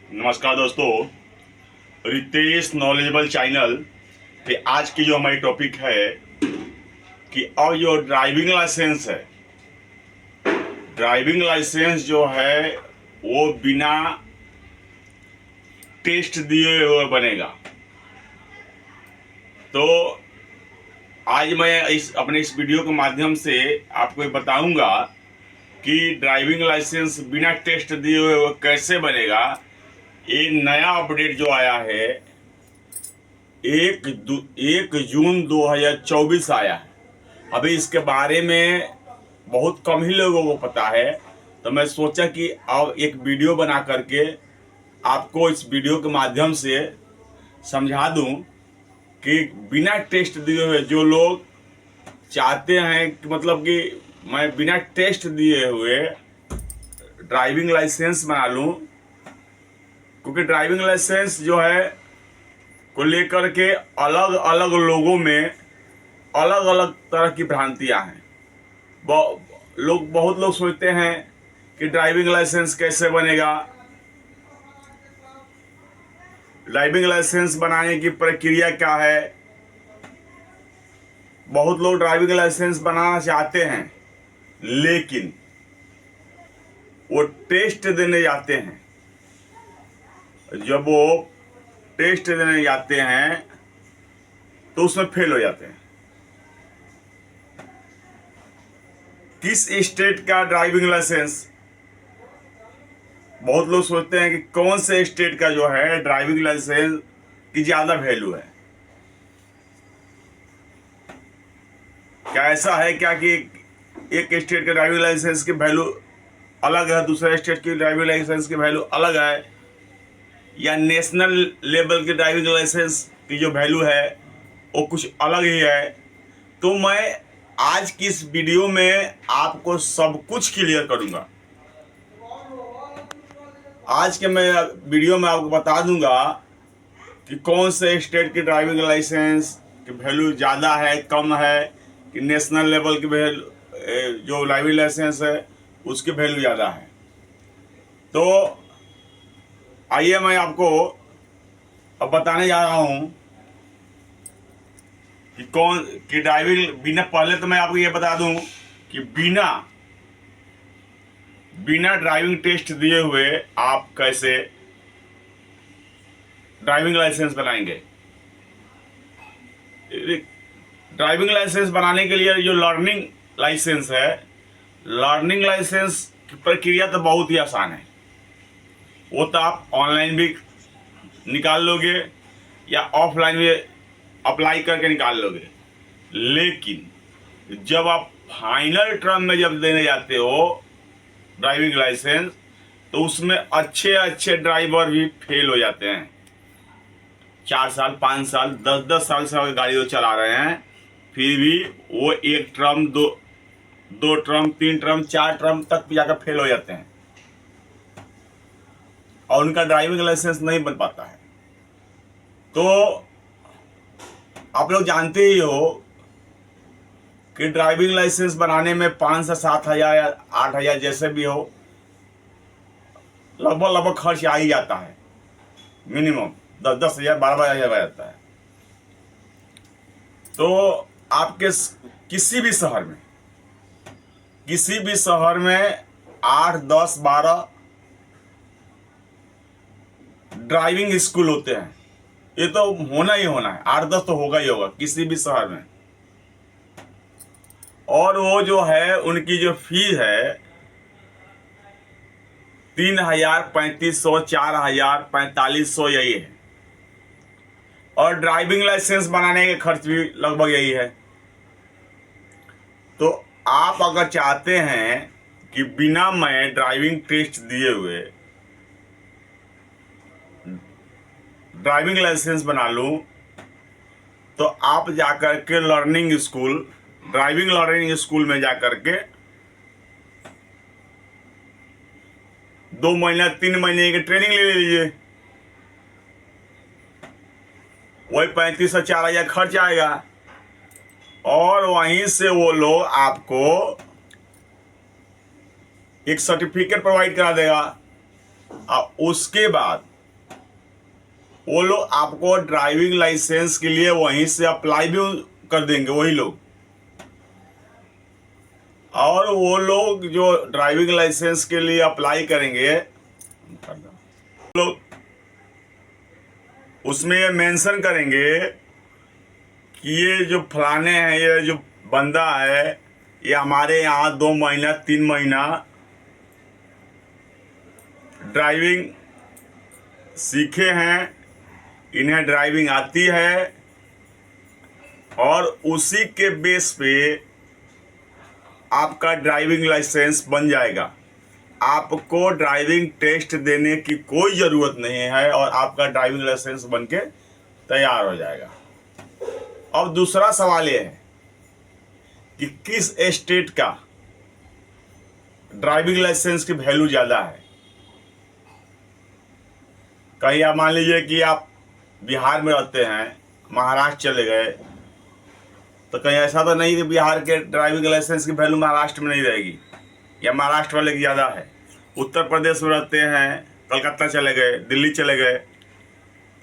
नमस्कार दोस्तों, Ritesh knowledgeable channel पे आज की जो हमारी टॉपिक है कि अब जो ड्राइविंग लाइसेंस जो है वो बिना टेस्ट दिए हुए बनेगा। तो आज मैं इस वीडियो के माध्यम से आपको ये बताऊंगा कि ड्राइविंग लाइसेंस बिना टेस्ट दिए हुए कैसे बनेगा। ये नया अपडेट जो आया है 1 जून 2024 आया है। अभी इसके बारे में बहुत कम ही लोगों को पता है, तो मैं सोचा कि अब एक वीडियो बना करके आपको इस वीडियो के माध्यम से समझा दूं कि बिना टेस्ट दिए हुए जो लोग चाहते हैं कि मतलब कि मैं बिना टेस्ट दिए हुए ड्राइविंग लाइसेंस बना लूं, क्योंकि ड्राइविंग लाइसेंस जो है को लेकर के अलग अलग लोगों में अलग अलग तरह की भ्रांतियां हैं। बहुत लोग सोचते हैं कि ड्राइविंग लाइसेंस कैसे बनेगा, ड्राइविंग लाइसेंस बनाने की प्रक्रिया क्या है। बहुत लोग ड्राइविंग लाइसेंस बनाना चाहते हैं, लेकिन वो टेस्ट देने जाते हैं। जब वो टेस्ट देने जाते हैं तो उसमें फेल हो जाते हैं। किस स्टेट का ड्राइविंग लाइसेंस, बहुत लोग सोचते हैं कि कौन से स्टेट का जो है ड्राइविंग लाइसेंस की ज्यादा वैल्यू है। क्या ऐसा है क्या कि एक स्टेट के ड्राइविंग लाइसेंस की वैल्यू अलग है, दूसरे स्टेट की ड्राइविंग लाइसेंस की वैल्यू अलग है, या नेशनल लेवल के ड्राइविंग लाइसेंस की जो वैल्यू है वो कुछ अलग ही है। तो मैं आज की इस वीडियो में आपको सब कुछ क्लियर करूंगा। आज के मैं वीडियो में आपको बता दूंगा कि कौन से स्टेट की ड्राइविंग लाइसेंस की वैल्यू ज़्यादा है, कम है, कि नेशनल लेवल की वैल्यू जो ड्राइविंग लाइसेंस है उसकी वैल्यू ज़्यादा है। तो आइए मैं आपको अब बताने जा रहा हूं कि ड्राइविंग बिना, पहले तो मैं आपको ये बता दूं कि बिना ड्राइविंग टेस्ट दिए हुए आप कैसे ड्राइविंग लाइसेंस बनाएंगे। ड्राइविंग लाइसेंस बनाने के लिए जो लर्निंग लाइसेंस है, लर्निंग लाइसेंस की प्रक्रिया तो बहुत ही आसान है। वो तो आप ऑनलाइन भी निकाल लोगे या ऑफलाइन भी अप्लाई करके निकाल लोगे। लेकिन जब आप फाइनल टर्म में जब देने जाते हो ड्राइविंग लाइसेंस, तो उसमें अच्छे अच्छे ड्राइवर भी फेल हो जाते हैं। 4 साल 5 साल 10 साल से अगर गाड़ी वो चला रहे हैं, फिर भी वो एक टर्म, दो टर्म, 3 टर्म, 4 टर्म तक जाकर फेल हो जाते हैं और उनका ड्राइविंग लाइसेंस नहीं बन पाता है। तो आप लोग जानते ही हो कि ड्राइविंग लाइसेंस बनाने में 5 से 7 हजार या 8 हजार जैसे भी हो, लगभग खर्च आ ही जाता है। मिनिमम 10 हजार 12 हजार आ जाता है। तो आपके किसी भी शहर में 8, 10, 12 ड्राइविंग स्कूल होते हैं। ये तो होना ही होना है, 8-10 तो होगा ही होगा किसी भी शहर में। और वो जो है उनकी जो फीस है 3,000, 3,500, 4,000, 4,500 यही है। और ड्राइविंग लाइसेंस बनाने के खर्च भी लगभग यही है। तो आप अगर चाहते हैं कि बिना मैं ड्राइविंग टेस्ट दिए हुए ड्राइविंग लाइसेंस बना लूं, तो आप जाकर के ड्राइविंग लर्निंग स्कूल में जाकर के 2 महीना 3 महीने की ट्रेनिंग ले लीजिए। वही 35 से 4 हजार खर्च आएगा और वहीं से वो लोग आपको एक सर्टिफिकेट प्रोवाइड करा देगा। और उसके बाद वो लोग आपको ड्राइविंग लाइसेंस के लिए वहीं से अप्लाई भी कर देंगे वही लोग। और वो लोग जो ड्राइविंग लाइसेंस के लिए अप्लाई करेंगे लोग उसमें ये मेंशन करेंगे कि ये जो फलाने हैं, ये जो बंदा है ये हमारे यहाँ 2 महीना 3 महीना ड्राइविंग सीखे हैं, इन्हें ड्राइविंग आती है, और उसी के बेस पे आपका ड्राइविंग लाइसेंस बन जाएगा। आपको ड्राइविंग टेस्ट देने की कोई ज़रूरत नहीं है और आपका ड्राइविंग लाइसेंस बन के तैयार हो जाएगा। अब दूसरा सवाल ये है कि किस स्टेट का ड्राइविंग लाइसेंस की वैल्यू ज़्यादा है। कहीं आप मान लीजिए कि आप बिहार में रहते हैं, महाराष्ट्र चले गए, तो कहीं ऐसा तो नहीं कि बिहार के ड्राइविंग लाइसेंस की वैल्यू महाराष्ट्र में नहीं रहेगी या महाराष्ट्र वाले की ज़्यादा है। उत्तर प्रदेश में रहते हैं, कलकत्ता चले गए, दिल्ली चले गए,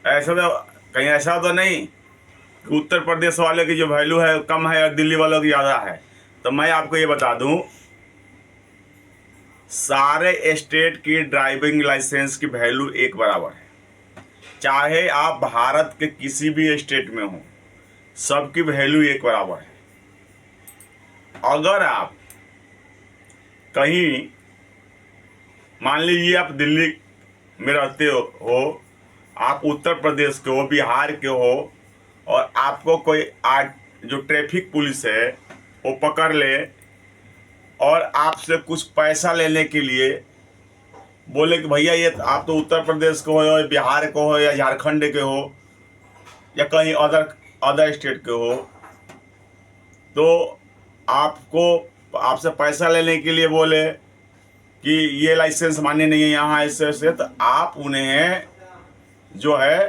ऐसा तो कहीं ऐसा तो नहीं कि उत्तर प्रदेश वाले की जो वैल्यू है कम है और दिल्ली वालों की ज़्यादा है। तो मैं आपको ये बता दूं, सारे स्टेट की ड्राइविंग लाइसेंस की वैल्यू एक बराबर है। चाहे आप भारत के किसी भी स्टेट में हो, सबकी वैल्यू एक बराबर है। अगर आप कहीं मान लीजिए आप दिल्ली में रहते हो, आप उत्तर प्रदेश के हो, बिहार के हो, और आपको कोई जो ट्रैफिक पुलिस है वो पकड़ ले और आपसे कुछ पैसा लेने के लिए बोले कि भैया ये आप तो उत्तर प्रदेश के हो या बिहार के हो या झारखंड के हो या कहीं अदर स्टेट के हो, तो आपसे पैसा लेने के लिए बोले कि ये लाइसेंस मान्य नहीं है यहाँ ऐसे ऐसे, तो आप उन्हें जो है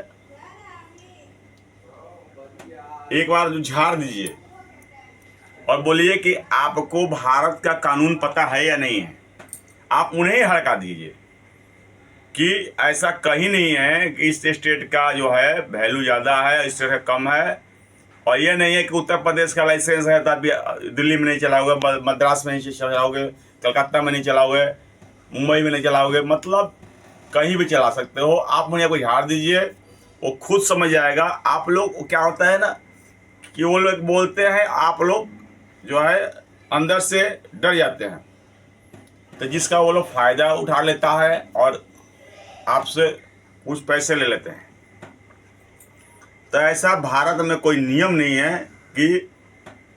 एक बार झाड़ दीजिए और बोलिए कि आपको भारत का कानून पता है या नहीं है। आप उन्हें हड़का दीजिए कि ऐसा कहीं नहीं है कि इस स्टेट का जो है वैल्यू ज़्यादा है, इस स्टेट का कम है, और ये नहीं है कि उत्तर प्रदेश का लाइसेंस है तो आप दिल्ली में नहीं चलाओगे, मद्रास में नहीं चलाओगे, कलकत्ता में नहीं चलाओगे, मुंबई में नहीं चलाओगे, मतलब कहीं भी चला सकते हो। आप मुझे कोई झाड़ दीजिए, वो खुद समझ जाएगा। आप लोग क्या होता है ना कि वो लोग बोलते हैं, आप लोग जो है अंदर से डर जाते हैं, तो जिसका वो लोग फ़ायदा उठा लेता है और आपसे कुछ पैसे ले लेते हैं। तो ऐसा भारत में कोई नियम नहीं है कि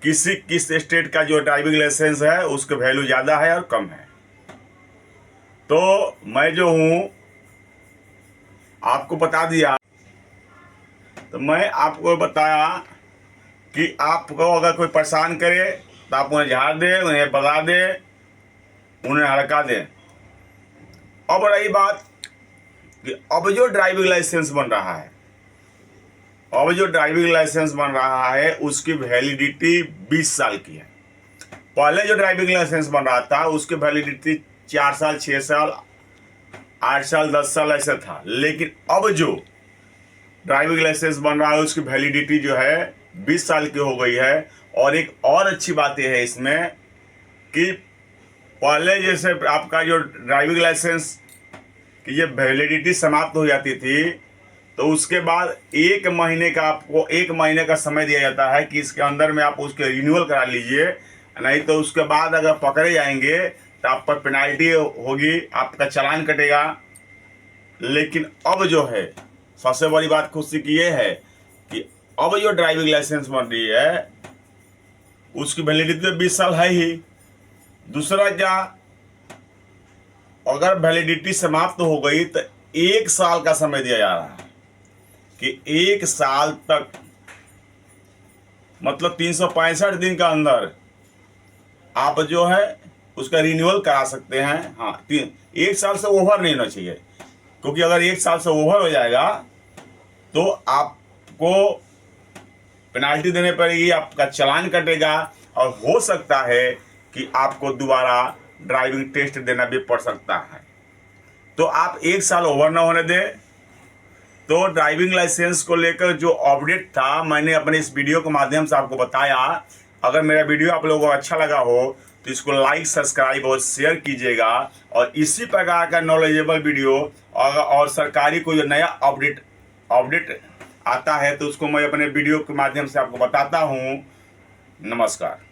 किस स्टेट का जो ड्राइविंग लाइसेंस है उसके वैल्यू ज़्यादा है और कम है। तो मैं जो हूँ आपको बता दिया, तो मैं आपको बताया कि आपको अगर कोई परेशान करे तो आप उन्हें झाड़ दें, उन्हें भगा दें, उन्हें हड़का दें। अब रही बात कि अब जो ड्राइविंग लाइसेंस बन रहा है उसकी वैलिडिटी 20 साल की है। पहले जो ड्राइविंग लाइसेंस बन रहा था उसकी वैलिडिटी 4 साल, 6 साल, 8 साल, 10 साल ऐसा था। लेकिन अब जो ड्राइविंग लाइसेंस बन रहा है उसकी वैलिडिटी जो है 20 साल की हो गई है। और एक और अच्छी बात यह है इसमें कि पहले जैसे आपका जो ड्राइविंग लाइसेंस की ये वैलिडिटी समाप्त हो जाती थी, तो उसके बाद 1 महीने का आपको 1 महीने का समय दिया जाता है कि इसके अंदर में आप उसके रिन्यूअल करा लीजिए, नहीं तो उसके बाद अगर पकड़े जाएंगे तो आप पर पेनाल्टी होगी, आपका चालान कटेगा। लेकिन अब जो है सबसे बड़ी बात खुशी की ये है कि अब जो ड्राइविंग लाइसेंस बन रही है उसकी वैलिडिटी तो 20 साल है ही। दूसरा क्या, अगर वैलिडिटी समाप्त हो गई तो 1 साल का समय दिया जा रहा है कि 1 साल तक, मतलब 365 दिन का अंदर आप जो है उसका रिन्यूअल करा सकते हैं। हाँ, 1 साल से ओवर नहीं होना चाहिए, क्योंकि अगर 1 साल से ओवर हो जाएगा तो आपको पेनाल्टी देने पड़ेगी, आपका चालान कटेगा और हो सकता है कि आपको दोबारा ड्राइविंग टेस्ट देना भी पड़ सकता है। तो आप 1 साल ओवर ना होने दें, तो ड्राइविंग लाइसेंस को लेकर जो अपडेट था मैंने अपने इस वीडियो के माध्यम से आपको बताया। अगर मेरा वीडियो आप लोगों को अच्छा लगा हो तो इसको लाइक, सब्सक्राइब और शेयर कीजिएगा। और इसी प्रकार का नॉलेजेबल वीडियो और सरकारी कोई नया अपडेट आता है तो उसको मैं अपने वीडियो के माध्यम से आपको बताता हूँ। नमस्कार।